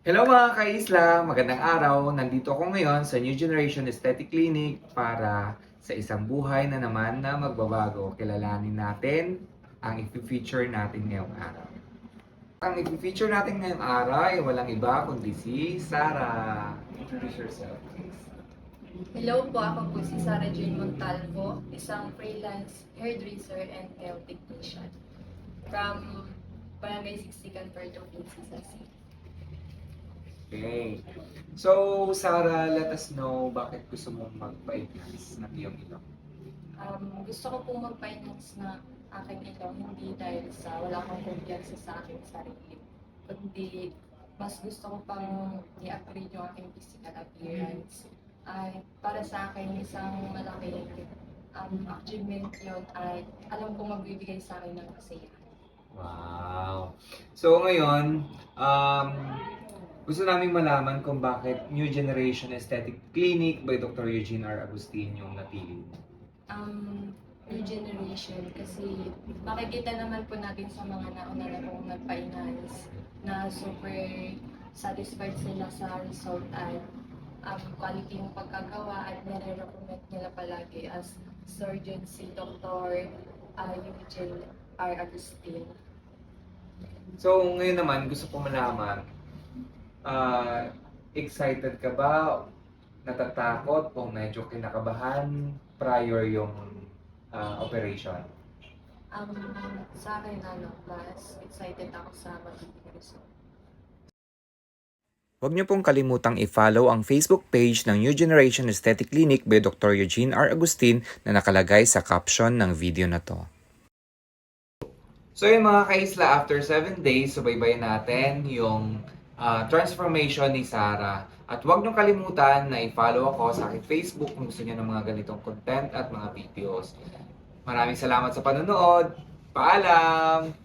Hello mga kaisla! Magandang araw! Nandito ako ngayon sa New Generation Aesthetic Clinic para sa isang buhay na naman na magbabago. Kilalanin natin ang i-feature natin ngayong araw. Ang i-feature natin ngayong araw ay walang iba kundi si Sarah. Introduce yourself, please. Hello po, ako po si Sarah Jane Montalvo, isang freelance hairdresser and nail technician from Barangay Siksikan, Puerto Princesa City. Okay. So, Sarah, let us know bakit gusto mong magpa-enhance ng iyong ilong. Gusto ko pong mag-finance na aking ilong hindi dahil sa wala akong kumpiyansa sa aking sarili, kundi mas gusto ko pang i-upgrade yung aking physical appearance. Ay, para sa akin, isang malaking achievement yun ay alam kong magbibigay sa akin ng kasiyahan. Wow! So ngayon, gusto namin malaman kung bakit New Generation Aesthetic Clinic by Dr. Eugene R. Agustin yung napili mo. New generation kasi makikita naman po natin sa mga nauna na pong nagpa-enhance na super satisfied sila sa result at quality yung pagkagawa at nire-recommend nila palagi as surgeon si Dr. Eugene R. Agustin. So ngayon naman, gusto ko malaman, excited ka ba? Natatakot o medyo kinakabahan prior yung operation? Sa akin, mas excited ako sa magiging result. Huwag niyo pong kalimutang i-follow ang Facebook page ng New Generation Aesthetic Clinic by Dr. Eugene R. Agustin na nakalagay sa caption ng video na to. So yun mga kaisla, after 7 days, subaybayan natin yung transformation ni Sarah. At huwag niyong kalimutan na i-follow ako sa aking Facebook kung gusto niyo ng mga ganitong content at mga videos. Maraming salamat sa panonood. Paalam!